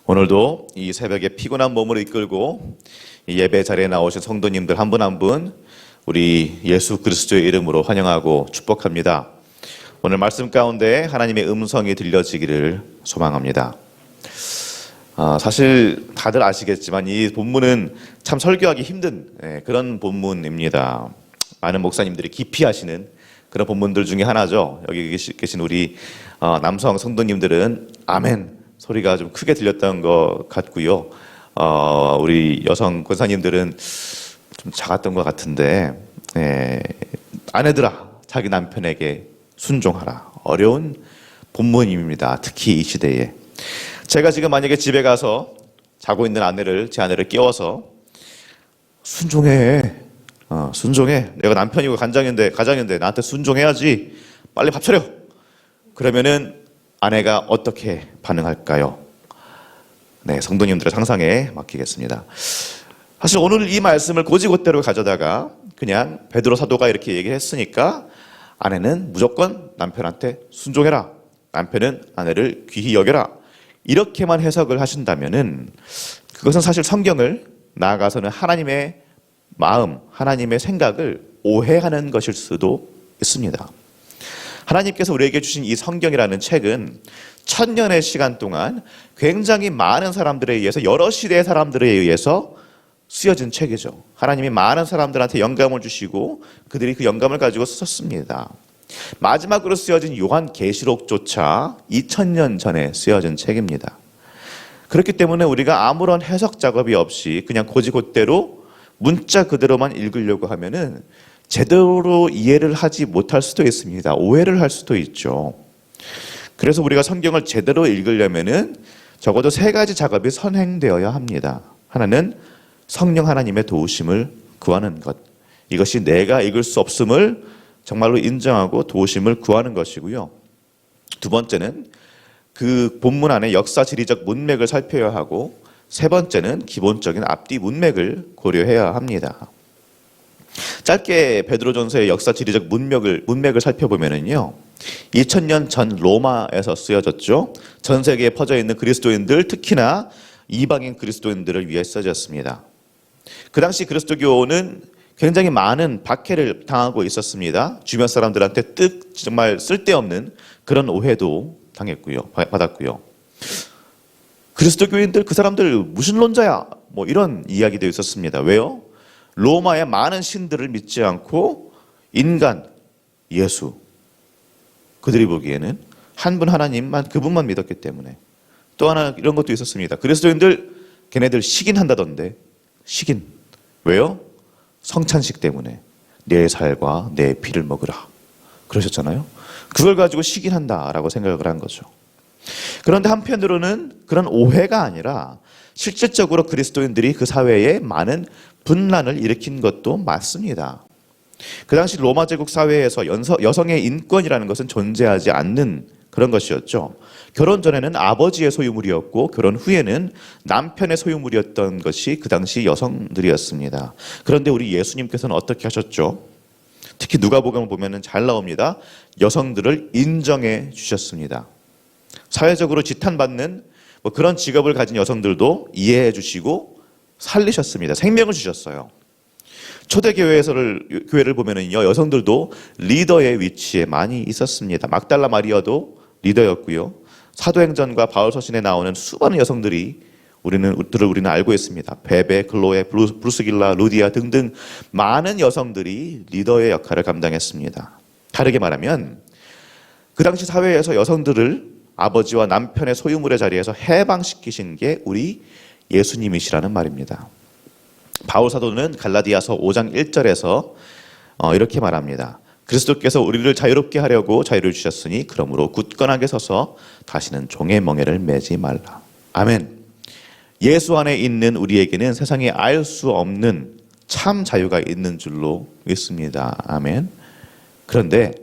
오늘도 이 새벽에 피곤한 몸을 이끌고 이 예배 자리에 나오신 성도님들 한 분 한 분 우리 예수 그리스도의 이름으로 환영하고 축복합니다. 오늘 말씀 가운데 하나님의 음성이 들려지기를 소망합니다. 사실 다들 아시겠지만 이 본문은 참 설교하기 힘든 그런 본문입니다. 많은 목사님들이 기피하시는 그런 본문들 중에 하나죠. 여기 계신 우리 남성 성도님들은 아멘 소리가 좀 크게 들렸던 것 같고요. 우리 여성 권사님들은 좀 작았던 것 같은데, 아내들아 자기 남편에게 순종하라. 어려운 본문입니다. 특히 이 시대에. 제가 지금 만약에 집에 가서 자고 있는 제 아내를 깨워서 순종해. 순종해. 내가 남편이고 가장인데 나한테 순종해야지. 빨리 밥 차려. 그러면은 아내가 어떻게 반응할까요? 네, 성도님들의 상상에 맡기겠습니다. 사실 오늘 이 말씀을 곧이곧대로 가져다가 그냥 베드로 사도가 이렇게 얘기했으니까 아내는 무조건 남편한테 순종해라. 남편은 아내를 귀히 여겨라. 이렇게만 해석을 하신다면은 그것은 사실 성경을 나아가서는 하나님의 마음, 하나님의 생각을 오해하는 것일 수도 있습니다. 하나님께서 우리에게 주신 이 성경이라는 책은 1000년의 시간 동안 굉장히 많은 사람들에 의해서 여러 시대의 사람들에 의해서 쓰여진 책이죠. 하나님이 많은 사람들한테 영감을 주시고 그들이 그 영감을 가지고 썼습니다. 마지막으로 쓰여진 요한계시록조차 2000년 전에 쓰여진 책입니다. 그렇기 때문에 우리가 아무런 해석 작업이 없이 그냥 곧이곧대로 문자 그대로만 읽으려고 하면은 제대로 이해를 하지 못할 수도 있습니다. 오해를 할 수도 있죠. 그래서 우리가 성경을 제대로 읽으려면은 적어도 3가지 작업이 선행되어야 합니다. 하나는 성령 하나님의 도우심을 구하는 것. 이것이 내가 읽을 수 없음을 정말로 인정하고 도우심을 구하는 것이고요. 두 번째는 그 본문 안에 역사 지리적 문맥을 살펴야 하고, 세 번째는 기본적인 앞뒤 문맥을 고려해야 합니다. 짧게 베드로전서의 역사 지리적 문맥을 살펴보면은요, 2000년 전 로마에서 쓰여졌죠. 전 세계에 퍼져 있는 그리스도인들, 특히나 이방인 그리스도인들을 위해 쓰여졌습니다. 그 당시 그리스도교는 굉장히 많은 박해를 당하고 있었습니다. 주변 사람들한테 정말 쓸데없는 그런 오해도 받았고요. 그리스도교인들 그 사람들 무신론자야 뭐 이런 이야기도 있었습니다. 왜요? 로마의 많은 신들을 믿지 않고 인간, 예수, 그들이 보기에는 한 분 하나님만, 그분만 믿었기 때문에. 또 하나 이런 것도 있었습니다. 그리스도인들 걔네들 식인한다던데. 식인. 왜요? 성찬식 때문에. 내 살과 내 피를 먹으라 그러셨잖아요. 그걸 가지고 식인한다라고 생각을 한 거죠. 그런데 한편으로는 그런 오해가 아니라 실질적으로 그리스도인들이 그 사회에 많은 분란을 일으킨 것도 맞습니다. 그 당시 로마 제국 사회에서 여성의 인권이라는 것은 존재하지 않는 그런 것이었죠. 결혼 전에는 아버지의 소유물이었고 결혼 후에는 남편의 소유물이었던 것이 그 당시 여성들이었습니다. 그런데 우리 예수님께서는 어떻게 하셨죠? 특히 누가복음을 보면 잘 나옵니다. 여성들을 인정해 주셨습니다. 사회적으로 지탄받는 그런 직업을 가진 여성들도 이해해 주시고 살리셨습니다. 생명을 주셨어요. 초대교회를 보면은요, 여성들도 리더의 위치에 많이 있었습니다. 막달라 마리아도 리더였고요. 사도행전과 바울서신에 나오는 수많은 여성들이 우리는 알고 있습니다. 베베, 클로에, 브루스길라, 루디아 등등 많은 여성들이 리더의 역할을 감당했습니다. 다르게 말하면 그 당시 사회에서 여성들을 아버지와 남편의 소유물의 자리에서 해방시키신 게 우리 예수님이시라는 말입니다. 바울 사도는 갈라디아서 5장 1절에서 이렇게 말합니다. 그리스도께서 우리를 자유롭게 하려고 자유를 주셨으니 그러므로 굳건하게 서서 다시는 종의 멍에를 매지 말라. 아멘. 예수 안에 있는 우리에게는 세상에 알 수 없는 참 자유가 있는 줄로 믿습니다. 아멘. 그런데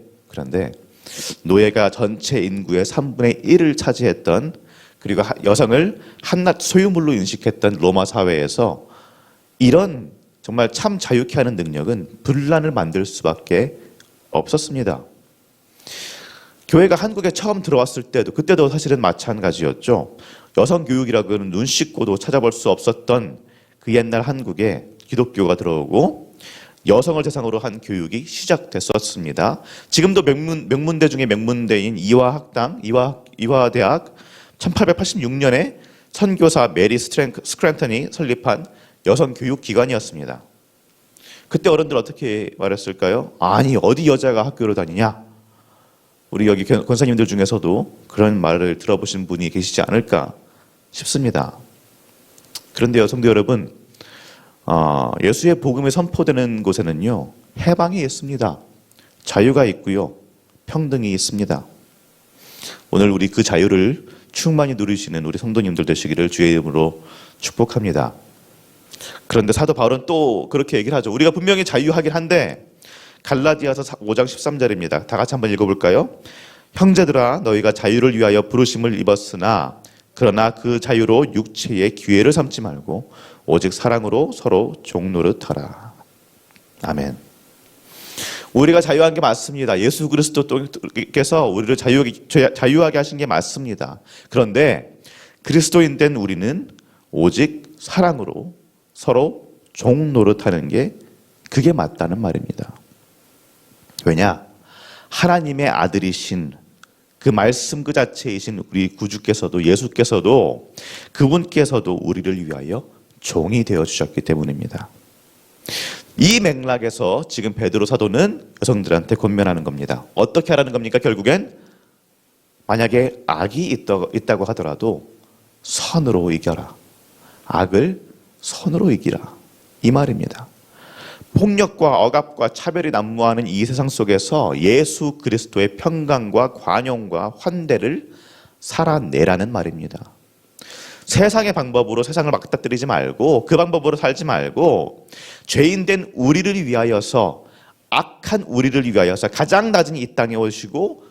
노예가 전체 인구의 3분의 1을 차지했던, 그리고 여성을 한낱 소유물로 인식했던 로마 사회에서 이런 정말 참 자유케 하는 능력은 분란을 만들 수밖에 없었습니다. 교회가 한국에 처음 들어왔을 때도 그때도 사실은 마찬가지였죠. 여성 교육이라고는 눈 씻고도 찾아볼 수 없었던 그 옛날 한국에 기독교가 들어오고 여성을 대상으로 한 교육이 시작됐었습니다. 지금도 명문대 중에 명문대인 이화대학 1886년에 선교사 메리 스크랜턴이 설립한 여성 교육 기관이었습니다. 그때 어른들 어떻게 말했을까요? 아니 어디 여자가 학교를 다니냐? 우리 여기 권사님들 중에서도 그런 말을 들어보신 분이 계시지 않을까 싶습니다. 그런데 성도 여러분, 예수의 복음이 선포되는 곳에는요, 해방이 있습니다. 자유가 있고요, 평등이 있습니다. 오늘 우리 그 자유를 충만히 누리시는 우리 성도님들 되시기를 주의 이름으로 축복합니다. 그런데 사도 바울은 또 그렇게 얘기를 하죠. 우리가 분명히 자유하긴 한데, 갈라디아서 5장 13절입니다. 다 같이 한번 읽어볼까요? 형제들아 너희가 자유를 위하여 부르심을 입었으나 그러나 그 자유로 육체의 기회를 삼지 말고 오직 사랑으로 서로 종노릇하라. 아멘. 우리가 자유한 게 맞습니다. 예수 그리스도께서 우리를 자유하게 하신 게 맞습니다. 그런데 그리스도인 된 우리는 오직 사랑으로 서로 종노릇하는 게 그게 맞다는 말입니다. 왜냐? 하나님의 아들이신 그 말씀 그 자체이신 우리 구주께서도 예수께서도 그분께서도 우리를 위하여 종이 되어 주셨기 때문입니다. 이 맥락에서 지금 베드로 사도는 여성들한테 권면하는 겁니다. 어떻게 하라는 겁니까? 결국엔 만약에 악이 있다고 하더라도 선으로 이겨라. 악을 선으로 이기라. 이 말입니다. 폭력과 억압과 차별이 난무하는 이 세상 속에서 예수 그리스도의 평강과 관용과 환대를 살아내라는 말입니다. 세상의 방법으로 세상을 맞닥뜨리지 말고 그 방법으로 살지 말고 죄인된 우리를 위하여서 악한 우리를 위하여서 가장 낮은 이 땅에 오시고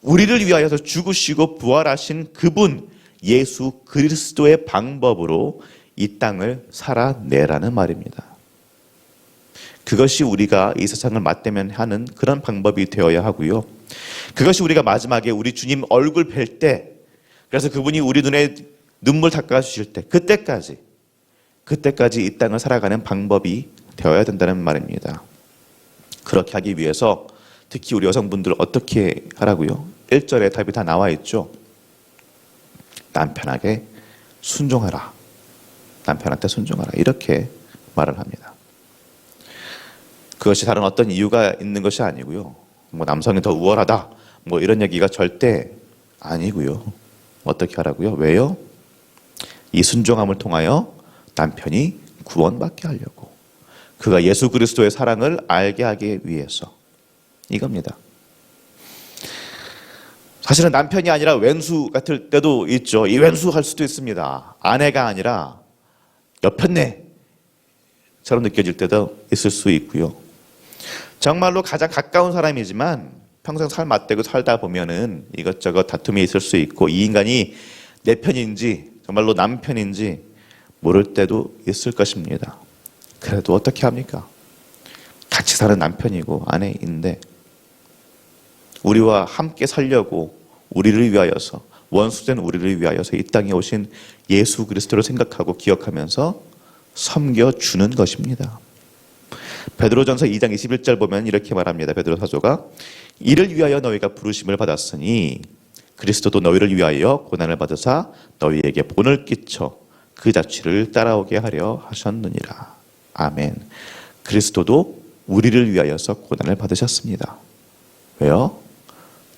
우리를 위하여서 죽으시고 부활하신 그분 예수 그리스도의 방법으로 이 땅을 살아내라는 말입니다. 그것이 우리가 이 세상을 맞대면 하는 그런 방법이 되어야 하고요. 그것이 우리가 마지막에 우리 주님 얼굴 뵐 때, 그래서 그분이 우리 눈에 눈물 닦아주실 때, 그때까지 이 땅을 살아가는 방법이 되어야 된다는 말입니다. 그렇게 하기 위해서 특히 우리 여성분들 어떻게 하라고요? 1절에 답이 다 나와 있죠. 남편에게 순종하라. 남편한테 순종하라. 이렇게 말을 합니다. 그것이 다른 어떤 이유가 있는 것이 아니고요. 뭐 남성이 더 우월하다. 뭐 이런 얘기가 절대 아니고요. 어떻게 하라고요? 왜요? 이 순종함을 통하여 남편이 구원받게 하려고. 그가 예수 그리스도의 사랑을 알게 하기 위해서. 이겁니다. 사실은 남편이 아니라 왼수 같을 때도 있죠. 이 왼수 할 수도 있습니다. 아내가 아니라 여편네처럼 느껴질 때도 있을 수 있고요. 정말로 가장 가까운 사람이지만 평생 맞대고 살다 보면은 이것저것 다툼이 있을 수 있고 이 인간이 내 편인지 정말로 남편인지 모를 때도 있을 것입니다. 그래도 어떻게 합니까? 같이 사는 남편이고 아내인데 우리와 함께 살려고 우리를 위하여서 원수된 우리를 위하여서 이 땅에 오신 예수 그리스도를 생각하고 기억하면서 섬겨주는 것입니다. 베드로전서 2장 21절 보면 이렇게 말합니다. 베드로 사도가 이를 위하여 너희가 부르심을 받았으니 그리스도도 너희를 위하여 고난을 받으사 너희에게 본을 끼쳐 그 자취를 따라오게 하려 하셨느니라. 아멘. 그리스도도 우리를 위하여서 고난을 받으셨습니다. 왜요?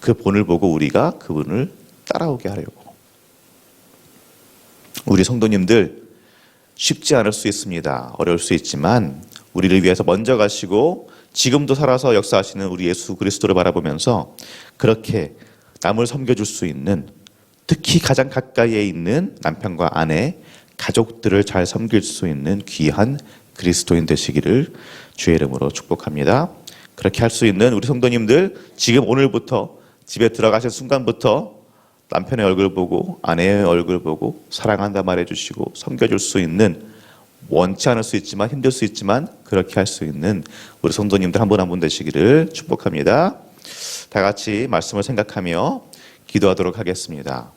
그 본을 보고 우리가 그분을 따라오게 하려고. 우리 성도님들 쉽지 않을 수 있습니다. 어려울 수 있지만 우리를 위해서 먼저 가시고 지금도 살아서 역사하시는 우리 예수 그리스도를 바라보면서 그렇게 남을 섬겨줄 수 있는, 특히 가장 가까이에 있는 남편과 아내, 가족들을 잘 섬길 수 있는 귀한 그리스도인 되시기를 주의 이름으로 축복합니다. 그렇게 할 수 있는 우리 성도님들 지금 오늘부터 집에 들어가신 순간부터 남편의 얼굴 보고 아내의 얼굴 보고 사랑한다 말해주시고 섬겨줄 수 있는, 원치 않을 수 있지만 힘들 수 있지만 그렇게 할 수 있는 우리 성도님들 한 분 한 분 되시기를 축복합니다. 다 같이 말씀을 생각하며 기도하도록 하겠습니다.